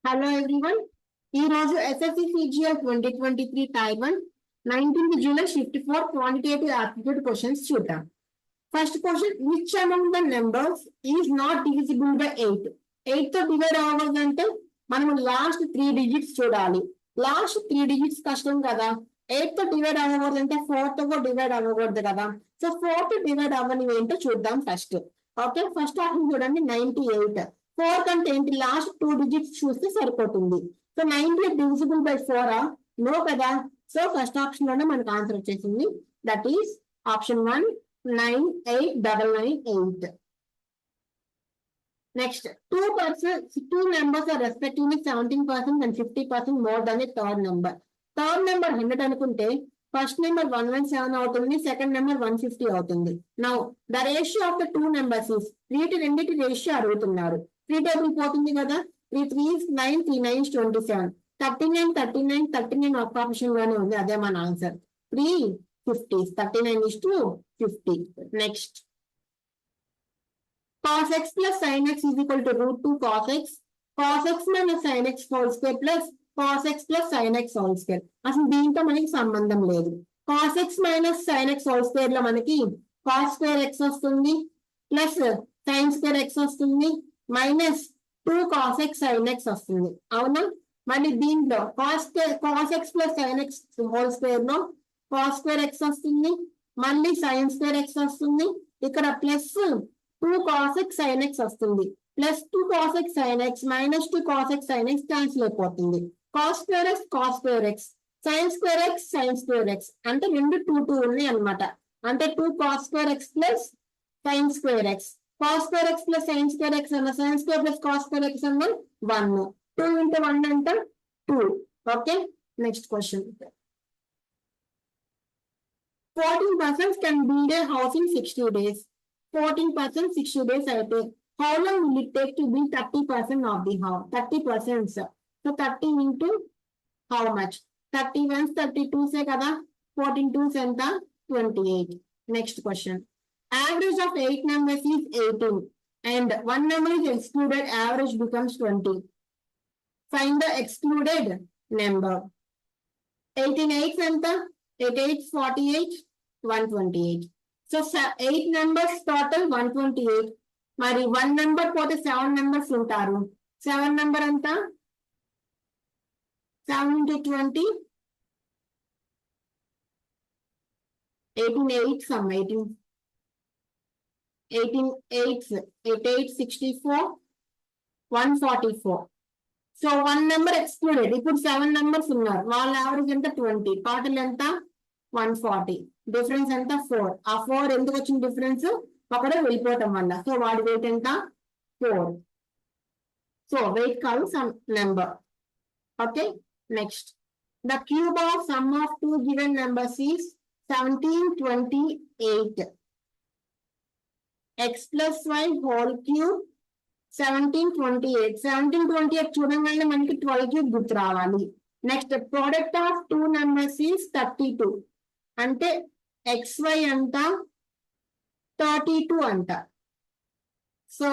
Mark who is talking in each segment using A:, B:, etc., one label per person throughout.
A: Hello everyone. ఈ రోజు SSC CGL 2023 tier 1 19th July shift 4 quantitative aptitude questions చూద్దాం. First question, which among the numbers is not divisible by 8? 8 తో divide అవ్వాలంటే మనం last 3 digits చూడాలి. Last 3 digits కష్టం కదా. 8 తో డివైడ్ అవ్వకూడదంటే 4 తో కూడా డివైడ్ అవ్వకూడదు కదా. సో 4 తో డివైడ్ అవ్వని ఏంటో చూద్దాం ఫస్ట్. ఓకే, ఫస్ట్ ఆప్షన్ చూడండి 98. 4 కంటే ఏంటి లాస్ట్ 2 డిజిట్స్ చూస్తే సరిపోతుంది. సో 98 డివిజిబుల్ బై 4 నో కదా. సో ఫస్ట్ ఆప్షన్ లోనే మనకు ఆన్సర్ వచ్చేసింది. That is option 1 98998. Next, two numbers are respectively 17% and 50% more than a third number. Third number 100 అనుకుంటే ఫస్ట్ నెంబర్ 117 అవుతుంది, సెకండ్ నెంబర్ 150 అవుతుంది. Now the ratio of the two numbers is, వీటి రెండింటి ratio అడుగుతున్నారు. 3 table పోతుంది కదా. 3 3 9 3 9 27. 39 39 39 ఒక ఆప్షన్ లోనే ఉంది, అదే మన answer. 350. 39:50. Next, cos x plus sin x is equal to root 2 cos x. Cos x minus sin x whole square plus cos x plus sin x whole square. అసలు దీంతో మనకి సంబంధం లేదు. cos x minus sin x whole square లో మనకి cos square x వస్తుంది, plus sin square x వస్తుంది, minus 2 cos x sin x వస్తుంది. అవునా? మళ్ళీ దీంట్లో cos x plus sin x whole square లో cos square x వస్తుంది, మళ్ళీ sin square x వస్తుంది, ఇక్కడ plus 2 cos x sin x వస్తుంది, plus 2 cos x sin x minus 2 cos x sin x cancel అయిపోతుంది. cos square x cos square x, sin square x sin square x, అంటే రెండు 2 2 ఉన్నాయి అనమాట. అంటే 2 cos square x plus sin square x, cos square x plus sin square x అన్న sin square plus cos square x అన్న 1. 2 into 1 అంటే 2. Okay, next question. 14 persons can build a house in 60 days. 14% 60 days అయితే how long will it take to build 30% of the house? 30%. So 30 into how much? 31 32 కదా. 14 2s ఎంత? 28. Next question. Average of 8 numbers is 18 and one number is excluded, average becomes 20. Find the excluded number. 18 8s ఎంత? 8 8 48, 128. So 8 numbers total 128. మరి 1 number పోతే 7 numbers ఉంటారు. 7 number అంతా 7 into 20, 18 8s 18 8s 8 8 64, 144. So 1 number excluded. ఇప్పుడు 7 numbers ఉన్నారు, వాళ్ళ average ఎంత? 20. Total ఎంత? 140. డిఫరెన్స్ ఎంత? 4. ఆ 4 ఎందుకు వచ్చిన డిఫరెన్స్? ఒకడే వెళ్ళిపోవటం వల్ల. సో వాడి వెయిట్ ఎంత? 4. సో వెయిట్ కాదు, sum number. Okay, next. The cube of sum of two given numbers is 1728. X plus y whole cube 1728. 1728 చూడంగానే మనకి 12 క్యూబ్ గుర్తు రావాలి. Next, product of two numbers is 32. అంటే xy అంట 32 అంట. సో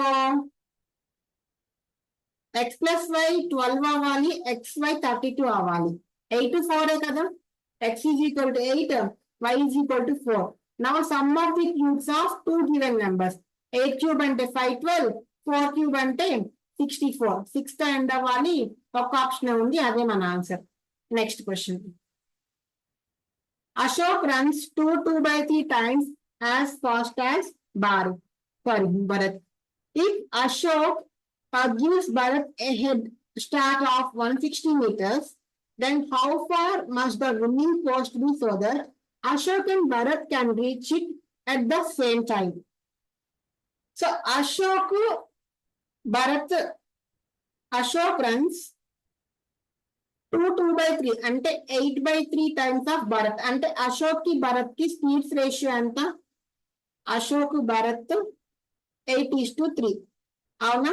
A: x ప్లస్ వై 12 అవ్వాలి, xy 32 అవ్వాలి. 8 4 కదా. x is equal to 8, y is equal to 4. Now sum of the cubes of two given numbers. 8 cube అంటే 512, 4 cube అంటే 64. 6 తో end అవ్వాలి, ఒక ఆప్షన్ ఉంది, అదే మన answer. Next question. Ashok runs 2/3 times as fast as Bharat. If Ashok gives Bharat a head start of 160 meters, then how far must the winning post be so that Ashok and Bharat can reach it at the same time? So Ashok runs 2/3 అంటే 8/3 times of Bharat. అంటే అశోక్ కి భరత్ కి speeds ratio ఎంత? అశోక్ భరత్ 8:3. అవునా?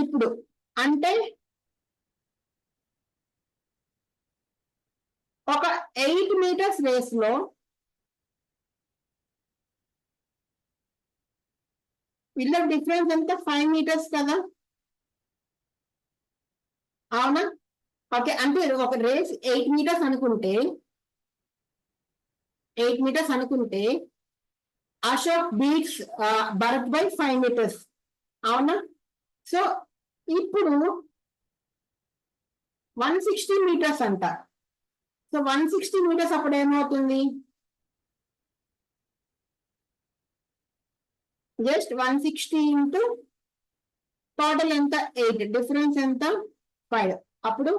A: ఇప్పుడు అంటే ఒక 8 meters race లో వీళ్ళ డిఫరెన్స్ ఎంత? 5 meters కదా. అవునా? ఓకే, అంటే ఒక రేస్ 8 meters అనుకుంటే 8 meters అనుకుంటే Ashok beats Bharat by 5 meters. అవునా? సో ఇప్పుడు 160 meters అంట. సో 160 meters అప్పుడు ఏమవుతుంది? జస్ట్ 160 ఇంటూ టోటల్ ఎంత 8, డిఫరెన్స్ ఎంత 5. అప్పుడు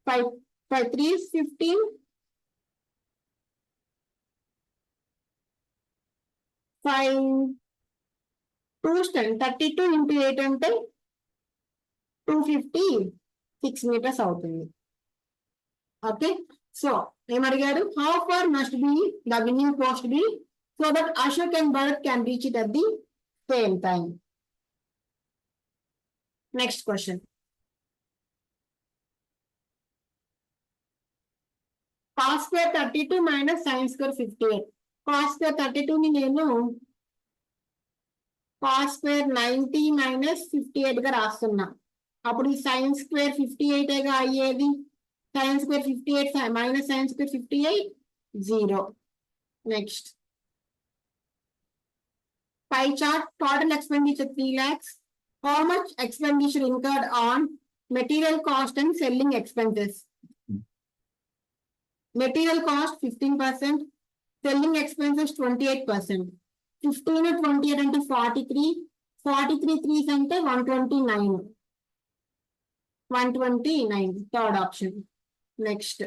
A: 5 5 3 15 5 2 10 32 ఇంటూ 8 అంటే 256 meters అవుతుంది. ఓకే, సో ఏమడిగారు? How far must be the winning post be so that Ashok and Bharat can reach it at the same time. Next question. cos square 32 minus sin square 58. cos square 32 ని నేను cos square 90 minus 58 గా రాస్తున్నా. అప్పుడు ఈ sin square 58 గా అయ్యేది. sin square 58 minus sin square 58 0. Next pie chart. Total expenditure 3 lakhs. How much expenditure incurred on material cost and selling expenses? Material cost 15%, selling expenses 28%. 15 28 అంటే 43, 43 3s అంటే 129. 129, third option. Next.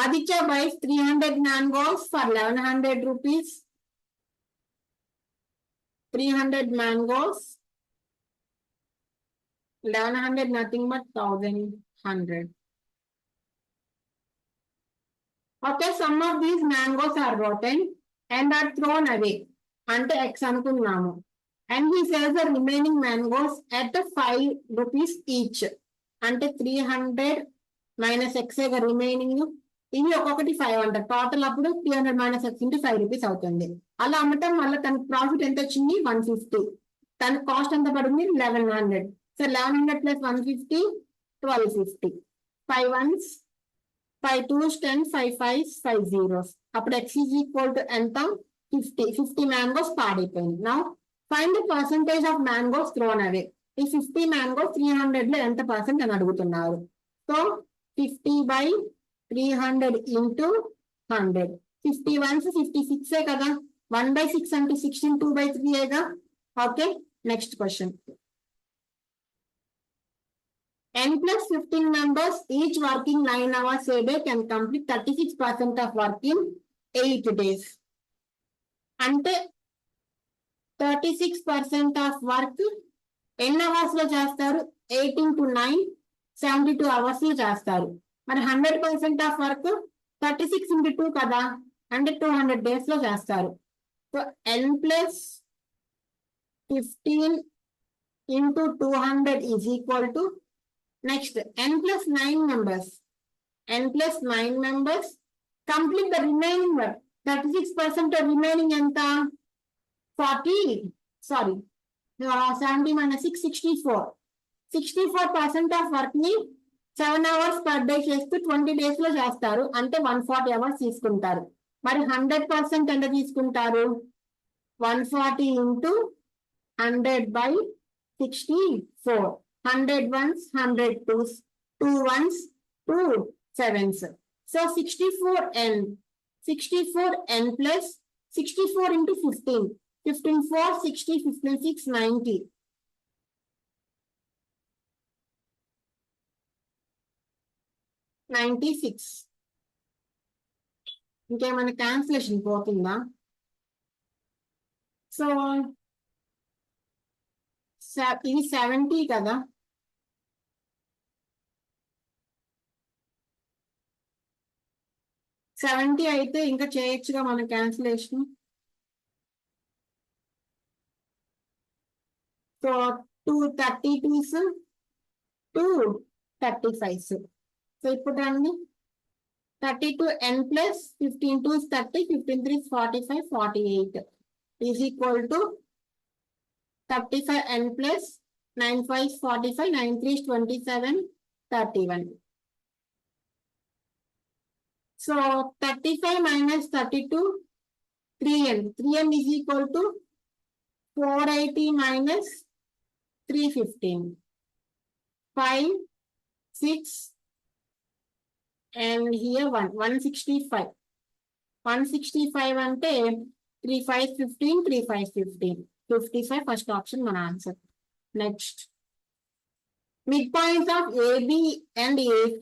A: Aditya buys 300 mangoes for 1100 rupees. 300 mangoes. 1100 nothing but 1100. Okay, some of these mangoes are rotten and are thrown away. Ante X anukunnamu. And he sells the remaining mangoes at 5 rupees each. Ante 300 minus X ga remaining. ఇవి ఒక్కొక్కటి 500. Total అప్పుడు 300 minus X into 5 rupees అవుతుంది. అలా అమ్మటం వల్ల తన profit ఎంత వచ్చింది? 150. తన కాస్ట్ ఎంత పడింది? 1100. So 1100 plus 150 1250. 5 ones 5 2s 10, 5 5s 5 zeros. అప్పుడు X is equal to ఎంత? 50 mangoes పాడైపోయింది. Now find the percentage of mangoes thrown away. ఈ 50 mangoes 300 లో ఎంత పర్సెంట్ అని అడుగుతున్నారు. So 50 by 300 into 100. 50 ones 56 కదా. 1 by 6 అంటే 16 2 by 3 okay, next question. N plus 15 members, each working 9 hours a day, can complete 36% of work in 8 days. అంటే 36% of work ఎన్ని hours లో చేస్తారు? 8 into 9 72 hours లో చేస్తారు. మరి 100% ఆఫ్ వర్క్ 36 into 2 కదా, అంటే 200 days లో చేస్తారు. So N plus 15 into 200 is equal to next N plus 9 members. N plus 9 members complete the remaining work. 36% of remaining ఎంత? 40 sorry 70 minus 6 64. 64% of work ని 7 hours per day చేస్తూ 20 days లో చేస్తారు. అంటే 140 hours తీసుకుంటారు. మరి 100% ఎంత తీసుకుంటారు? 140 into 100 by 64. 100 ones 100 twos, 2 ones 2 sevens. So 64n. 64n plus 64 into 15. 15 4 60 15 6 90. 96. ఇంకేమైనా క్యాన్సిలేషన్ పోతుందా? సో ఇది 70 కదా. సెవెంటీ అయితే ఇంకా చేయొచ్చుగా మన cancellation. So 2 32s 2 35s. So ఇప్పుడు రండి 32n plus 15 2s 30 15 3s 45 48 is equal to 35n plus 9 5 45, 9 3 27, 31. So 35 minus 32, 3n. 3n is equal to 480 minus 315. 5, 6, and here 1, 165. 165 ante 3 5 15, 3 5 15. 55 first option మన answer. Next. Midpoints of AB and AC.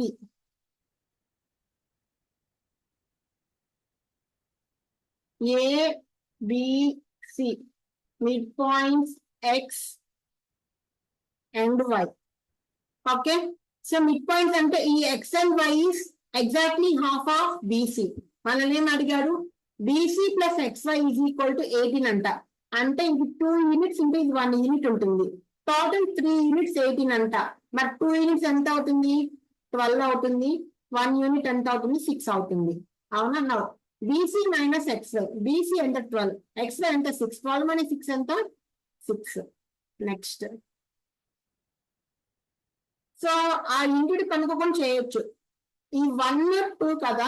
A: A, B, C. Midpoints X and Y. Okay. So midpoints ante ఈ X and Y is exactly half of BC. మనల్ని ఏం అడిగారు? BC plus XY is equal to 18 అంట. అంటే ఇంక 2 units ఉంటే ఇది 1 unit ఉంటుంది. టోటల్ 3 యూనిట్స్ 18 అంట. మరి 2 యూనిట్స్ ఎంత అవుతుంది? 12 అవుతుంది. 1 యూనిట్ ఎంత అవుతుంది? 6 అవుతుంది. అవునా? Now BC minus XY. BC ఎంత? 12. XY ఎంత? 6. 12 మైనస్ 6 ఎంత? 6. నెక్స్ట్. సో ఆ యూనిట్ కనుక్కొని చేయొచ్చు. ఈ 1 2 కదా,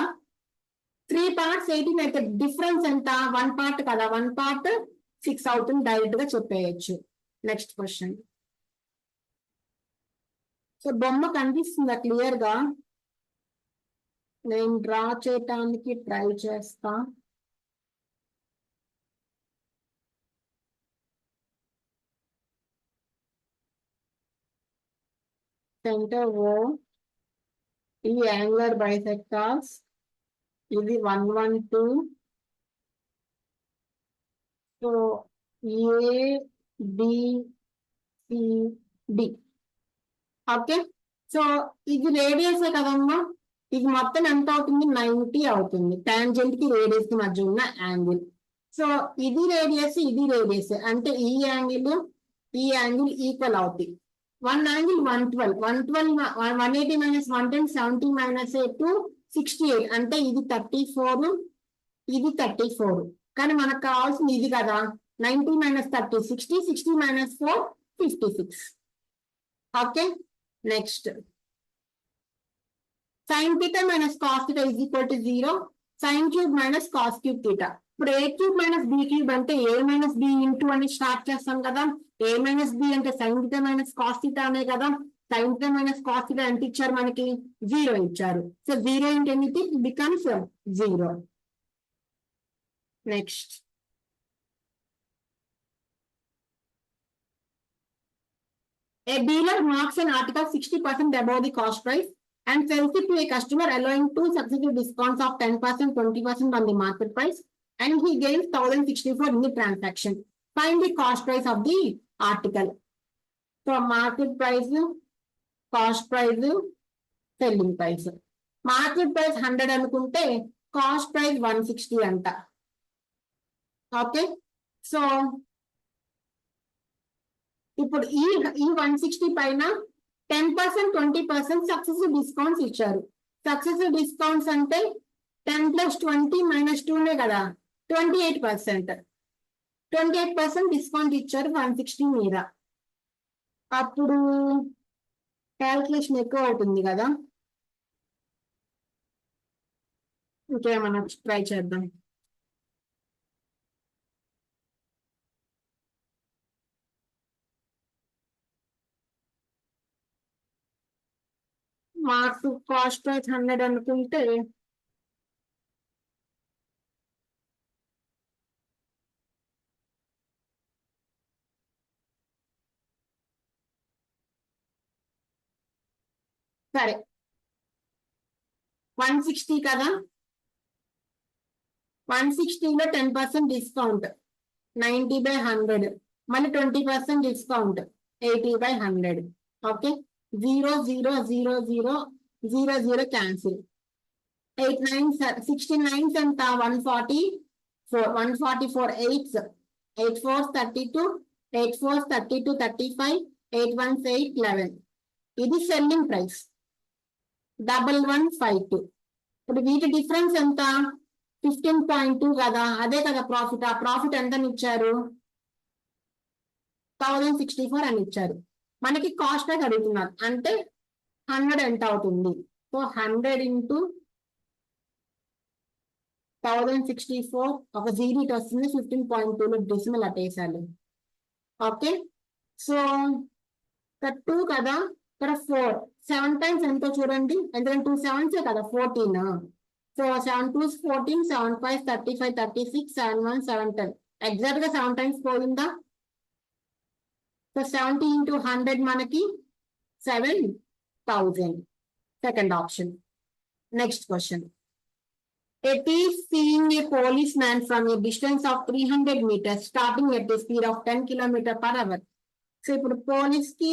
A: 3 parts 18 అయితే డిఫరెన్స్ ఎంత? 1 part కదా, 1 part 6 అవుతుంది. డైరెక్ట్ గా చెప్పేయచ్చు. Next question. సో బొమ్మ కనిపిస్తుందా క్లియర్ గా? నేను డ్రా చేయటానికి ట్రై చేస్తా. సెంటర్ ఓ, ఈ యాంగులర్ బైసెక్టార్స్, ఇది 1 1 2. So ABCD. ఓకే. సో ఇది రేడియస్ కదమ్మా. ఇది మొత్తం ఎంత అవుతుంది? 90 అవుతుంది. టాంజెంట్ కి రేడియస్ కి మధ్య ఉన్న యాంగిల్. సో ఇది రేడియస్, ఇది రేడియస్, అంటే ఈ యాంగిల్ ఈక్వల్ అవుతాయి. 1 యాంగిల్ 112, 180 మైనస్ 110, 70 మైనస్ 2, 68. అంటే ఇది 34, ఇది 34. కానీ మనకు కావాల్సింది ఇది కదా. 90 minus 30, 60, 60 minus 4, 56. Okay. Next. sin theta minus cos theta is equal to 0. sin cube minus cos cube theta. ఇప్పుడు a cube minus b cube అంటే a మైనస్ b ఇంటూ అని స్టార్ట్ చేస్తాం కదా. a మైనస్ b అంటే sin theta minus cos theta అనే కదా. sin theta minus cos theta ఎంత ఇచ్చారు మనకి? 0 ఇచ్చారు. So 0 into anything becomes 0. Next. A dealer marks an article 60% above the cost price and sells it to a customer, allowing 2 successive discounts of 10%, 20% on the market price, and he gains 1064 in the transaction. Find the cost price of the article. So market price, cost price, selling price. Market price 100 అనుకుంటే cost price 160 అంట. Okay. So ఇప్పుడు ఈ 160 పైన 10%, 20% successive discounts ఇచ్చారు. Successive discounts అంటే 10 + 20 - 2 కదా, 28%. 28% discount ఇచ్చారు 160 మీద. అప్పుడు క్యాల్కులేషన్ ఎక్కువ అవుతుంది కదా. ఇంకేమన్నా ట్రై చేద్దాం. మాకు కాస్ట్ ప్రైస్ 100 అనుకుంటే సరే 160 కదా. 160లో 10% డిస్కౌంట్ 90/100, మళ్ళీ 20% డిస్కౌంట్ 80/100. ఓకే. 0 0 0 0 0 0 క్యాన్సిల్. 8 9 16 9 ఎంత? 144. 144 8s, 8 4s 32, 8 4s 32 35, 8 1s 8 11. ఇది సెల్లింగ్ ప్రైస్ 1152. ఇప్పుడు వీటి డిఫరెన్స్ ఎంత? 15.2 కదా. అదే కదా ప్రాఫిట్. ఆ ప్రాఫిట్ ఎంత ఇచ్చారు? 1064 అని ఇచ్చారు. మనకి కాస్ట్ ప్రైస్ అడుగుతున్నారు అంటే 100 ఎంత అవుతుంది? సో 100 ఇంటూ 1064 ఒక జీరో ఇటు వస్తుంది 15.2 డెసిమల్ అట్టేసాలి. ఓకే సో ఇక్కడ 2 కదా, ఇక్కడ 4 7 టైమ్స్ ఎంతో చూడండి, ఎందుకంటే 2 7s కదా 14. సో 7 2s 14, 7 5 35 36, 7 1 7 10 ఎగ్జాక్ట్ గా 7 టైమ్స్ పోయిందా? సో 70 ఇంటూ 100 మనకి 7,000. Second option. Next question. A thief seeing a policeman from a distance of 300 meters starting at the speed of 10 km/h. So ఇప్పుడు పోలీస్ కి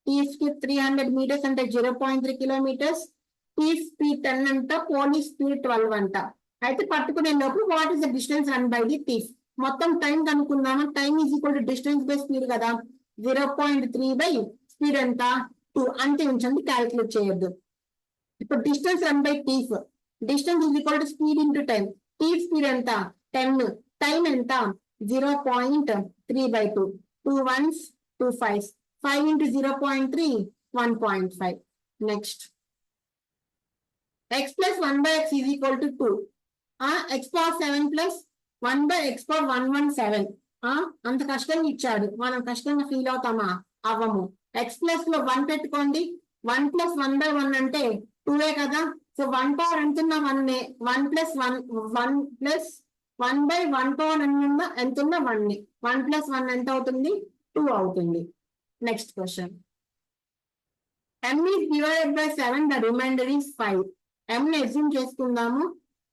A: థీఫ్ కి 300 meters అంటే 0.3 kilometers, thief speed 10 అంట, police speed 12 అంట. అయితే పట్టుకునే లోపు what is the distance run by the thief? మొత్తం టైం కనుక్కుందామా? Time is equal to distance by speed కదా, 0.3 బై స్పీడ్ ఎంత 2 అంతే ఉంచండి, క్యాలిక్యులేట్ చేయొద్దు. ఇప్పుడు distance run by thief, distance is equal to speed into time. Thief speed ఎంత 10, time ఎంత 0.3 by 2, 2 1s 2 5s, 5 into 0.3 1.5. Next, x plus 1 by x is equal to 2. X power 7 plus 1 by x power 117. అంత కష్టంగా ఇచ్చాడు, మనం కష్టంగా feel అవుతామా? అవ్వము. x plus లో 1 పెట్టుకోండి, 1 plus 1 by 1 అంటే 2 కదా. సో 1 పవర్ ఎంతున్నా 1, 1 plus 1 plus 1 by 1 పవర్ ఎంతున్నా 1, 1 plus 1 ఎంత అవుతుంది? 2 అవుతుంది. Next question. m is divided by 7, the remainder is 5. m ని అజ్యూమ్ చేసుకుందాము,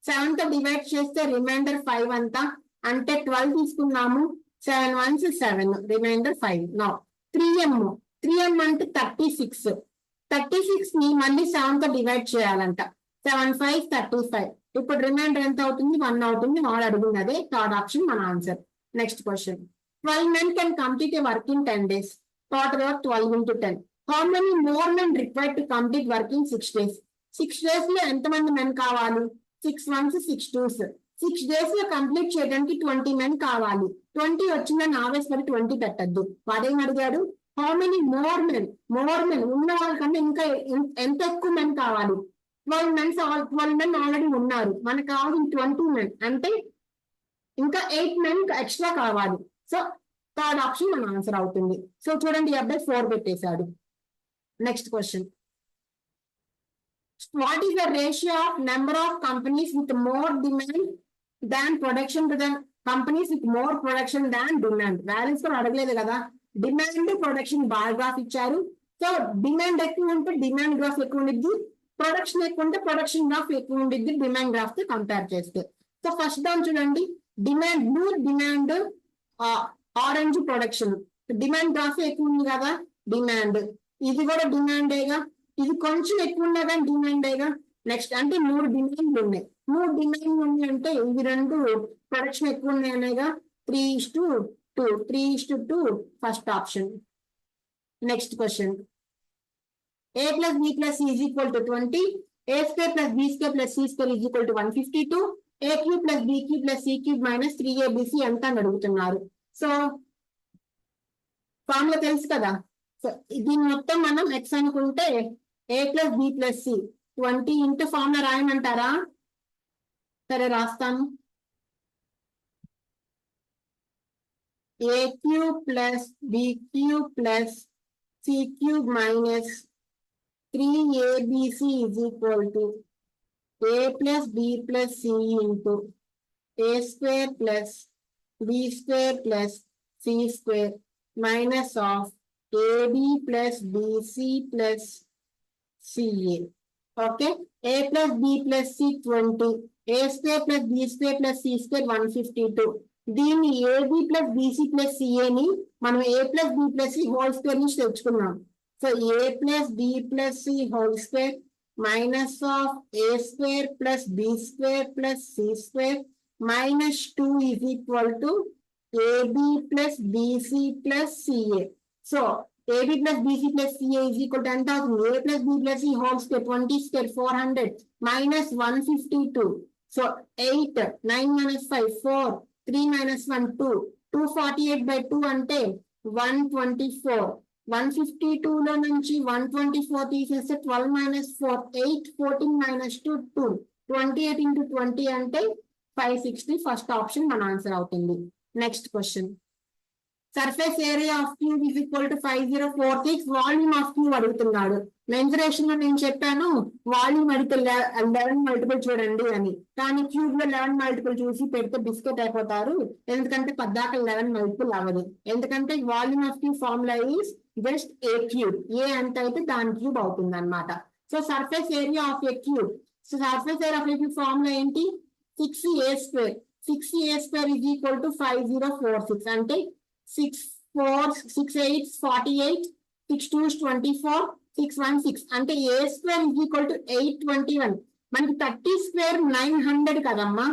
A: 7 తో డివైడ్ చేస్తే రిమైండర్ 5 అంతా, అంటే 12 తీసుకున్నాము, 7 1s 7, రిమైండర్ 5. నౌ 3m అంటే 36. 36 ని మళ్ళీ 7 తో డివైడ్ చేయాలంట, 7 5 35. ఇప్పుడు రిమైండర్ ఎంత అవుతుంది? 1 అవుతుంది. వాడు అడుగుతుంది అదే, థర్డ్ ఆప్షన్ మన answer. Next question. 12 men can complete a work in 10 days. Total of 12 into 10. How many more men required to complete work in 6 days? 6 days లో ఎంతమంది మెన్ కావాలి? 6 1s 6 2s. 6 days లో కంప్లీట్ చేయడానికి 20 men కావాలి. 20 వచ్చిందని ఆవేశపడి 20 పెట్టద్దు. వాడేం అడిగాడు? హౌ మెనీ మోర్ మెన్ ఉన్న వాళ్ళకన్నా ఇంకా ఎంత ఎక్కువ మెన్ కావాలి? 12 men ఆల్రెడీ ఉన్నారు, మనకు కావాలి 20 men అంటే ఇంకా 8 men ఎక్స్ట్రా కావాలి. సో థర్డ్ ఆప్షన్ మన ఆన్సర్ అవుతుంది. సో చూడండి, ఈ అబ్బాయి 4 పెట్టేశాడు. Next question. What is the ratio of number of companies with more demand than production to the companies with more production than demand? Balance కూడా అడగలేదు కదా, డిమాండ్ ప్రొడక్షన్ బార్ గ్రాఫ్ ఇచ్చారు. సో డిమాండ్ ఎక్కువ ఉంటే డిమాండ్ గ్రాఫ్ ఎక్కువ ఉండిద్ది, production ఎక్కువ ఉంటే ప్రొడక్షన్ గ్రాఫ్ ఎక్కువ ఉండిద్ది డిమాండ్ గ్రాఫ్ తో కంపేర్ చేస్తే. సో ఫస్ట్ దాని చూడండి, demand blue demand, orange production. Demand graph ఎక్కువ ఉంది కదా, డిమాండ్. ఇది కూడా డిమాండేగా, ఇది కొంచెం ఎక్కువ ఉన్నా కానీ డిమాండేగా. నెక్స్ట్ అంటే 3 డిమాండ్లు ఉన్నాయి, 3 డిమాండ్లు ఉన్నాయి అంటే ఇవి 2 ప్రొడక్షన్ ఎక్కువ ఉన్నాయి అనేగా. 3:2 first option. Next question. a plus b plus c is equal to 20, a square plus b square plus c square is equal to 152, a cube plus b cube plus c cube minus 3abc ఎంత అని అడుగుతున్నారు. So formula తెలుసు కదా. So దీని మొత్తం మనం x అనుకుంటే a plus b plus c 20 into formula రాయమంటారా? సరే రాస్తాను. a cube plus b cube plus c cube minus 3abc is equal to a plus b plus c into a square plus b square plus c square minus of ab plus bc plus ca. Okay, a plus b plus c 20, a square plus b square plus c square 152. దీన్ని ab plus bc plus ca ని మనం a plus b plus c whole square నుంచి తెచ్చుకున్నాం. So a plus b plus c whole square minus of a square plus b square plus c square minus 2 is equal to ab plus bc plus ca. So ab plus bc plus ca is equal to 10,000. a plus b plus c whole square 20 square 400 minus 152. So 8, 9 minus 5 4, 3 minus 1 2, 248 by 2 అంటే 124. 152 లో నుంచి 124 తీసేస్తే 12 minus 4 8 14 minus 2 2 28 into 20 అంటే 560 first option మన answer అవుతుంది. Next question surface area of cube is equal to 5046 volume of cube అడుగుతున్నాడు. Mensuration లో నేను చెప్పాను వాల్యూమ్ అడిగితే 11 మల్టిపుల్ చూడండి అని, కానీ క్యూబ్ లో 11 మల్టిపుల్ చూసి పెడితే బిస్కెట్ అయిపోతారు. ఎందుకంటే పద్దాక 11 మల్టిపుల్ అవ్వదు. ఎందుకంటే volume of cube formula is just a cube. A అంటే అయితే దాని క్యూబ్ అవుతుంది అనమాట. So surface area of a cube, so surface area of a cube formula ఏంటి? 6a². 6a² is equal to 5046 అంటే 6 4 6 8 48 6 2 24 6 1 6 అంటే a² ఈజ్ ఈక్వల్ టు 821. మనకి 30² 900 కదమ్మా,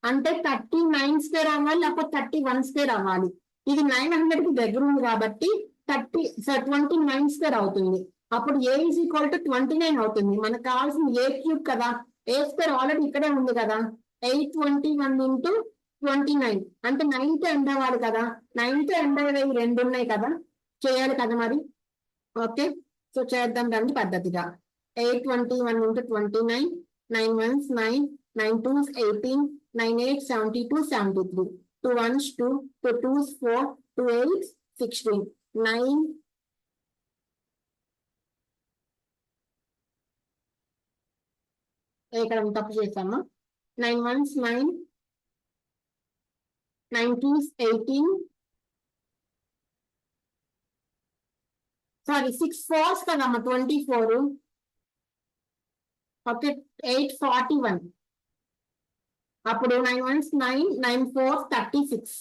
A: అంటే 39² అవ్వాలి లేకపోతే 31² అవ్వాలి. ఇది 900 కి దగ్గర ఉంది కాబట్టి 29² అవుతుంది. అప్పుడు a ఈజ్ ఈక్వల్ టు 29 అవుతుంది. మనకు కావాల్సింది a క్యూబ్ కదా, a² ఆల్రెడీ ఇక్కడే ఉంది కదా. 821 into 29 అంటే 9 తో ఎండ్ అవ్వాలి కదా, 9 తో ఎండ్ అయ్యేవి 2 ఉన్నాయి కదా, చేయాలి కదా మరి. ఓకే, సో చేద్దాం రండి పద్ధతిగా. 821 into 29, 9 1s 9, 9 2s 18, 9 8 72 73, 2 1s 2, 2 2s 4, 2 8 16, 9 ఇక్కడ తప్పు చేసామా, 9 1s 9, 9 2s 18, సారీ 6 4s కదమ్మా 24. ఓకే 841, అప్పుడు 9 1s 9, 9 4s 36,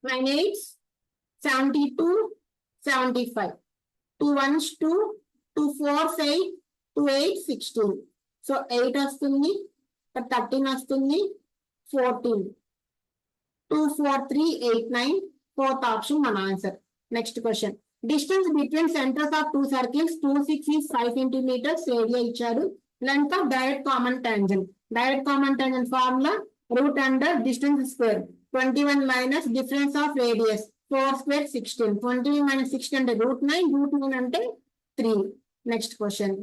A: 9 8s 72 75, 2 1s 2, 2 4s 8, 2 8 16, so 8 వస్తుంది, 13 వస్తుంది, 14, 2 4 3 8 9, ఫోర్త్ ఆప్షన్ మన answer. Next question distance between centres of two circles 2 6 is 5 centimeters. Area ఇచ్చారు. Length of direct common tangent, direct common tangent formula root under distance square 21 minus difference of radius 4² 16, 21 minus 16 అంటే √9, √9 అంటే 3. Next question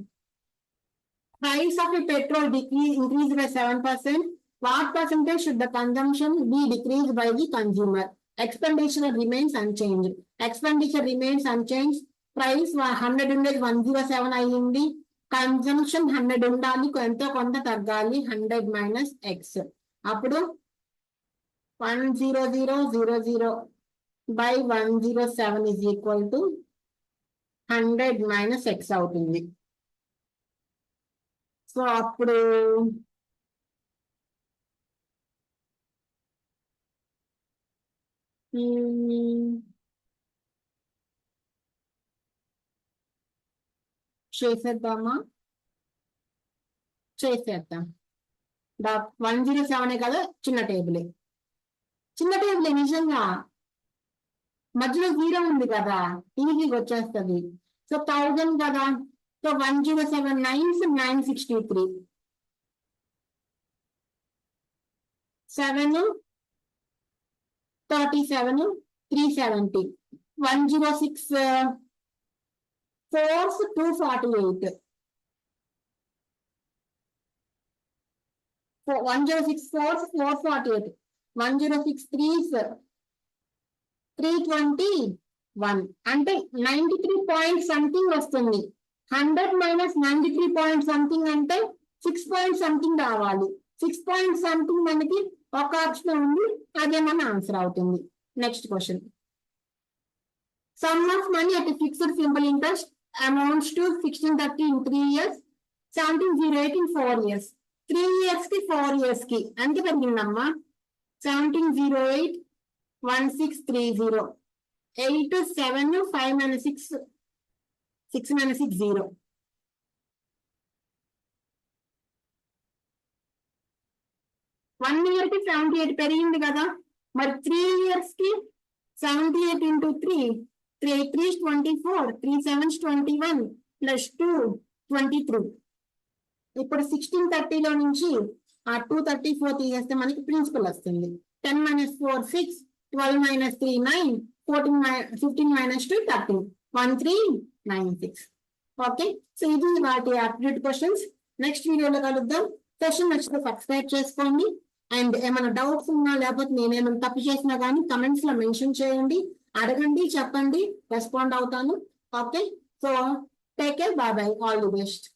A: price of a petrol increased by 7%. What percentage should the consumption be decreased by the consumer? Expenditure remains unchanged. Expenditure remains unchanged. Price 100 ఉండేది 107 అయ్యింది. Consumption 100 ఉండాలి, ఎంతో కొంత తగ్గాలి. 100 minus x, అప్పుడు 10000 by 107 is equal to 100 minus x అవుతుంది. So అప్పుడు చేసేద్దామా, చేసేద్దాం. 107 కదా, చిన్న టేబులే, చిన్న టేబులే నిజంగా, మధ్యలో 0 ఉంది కదా, ఈజీగా వచ్చేస్తుంది. సో 1000 కదా, so 107 9s 963, 7 37 370, 106 4s 248, 106 4s 448, 106 3s 321 అంటే 93 పాయింట్ సంథింగ్ వస్తుంది. 100 minus 93 పాయింట్ సంథింగ్ అంటే 6 పాయింట్ సంథింగ్ రావాలి. 6 పాయింట్ సంథింగ్ మనకి ఒక ఆప్షన్ ఉంది, అదే మన ఆన్సర్ అవుతుంది. Next question some of money at fixed simple interest amounts to 1630 in 3 years, 1708 in 4 years. 3 years కి 4 years కి ఎంత పెరిగిందమ్మా, 1708 1630, 8 7 5 minus 6 6 minus 6 0, 1 year కి 78 పెరిగింది కదా, మరి 3 years కి 78 into 3, 3 3 is 24, 3 7 is 21 plus 2 23, ఇప్పుడు 1630లో నుంచి ఆ 234 తీసేస్తే మనకి ప్రిన్సిపల్ వస్తుంది. 10 - 4 6, 12 - 3 9, 15 - 2 13, 1396. ఓకే, సో ఇది వాటి అప్డేట్ క్వశ్చన్స్. నెక్స్ట్ వీడియోలో కలుద్దాం. సెషన్ నచ్చితే సబ్స్క్రైబ్ చేసుకోండి. అండ్ ఏమైనా డౌట్స్ ఉన్నా లేకపోతే నేనేమైనా తప్పు చేసినా కానీ కమెంట్స్ లో మెన్షన్ చేయండి, అడగండి, చెప్పండి, రెస్పాండ్ అవుతాను. Okay, so take care, bye bye, all the best.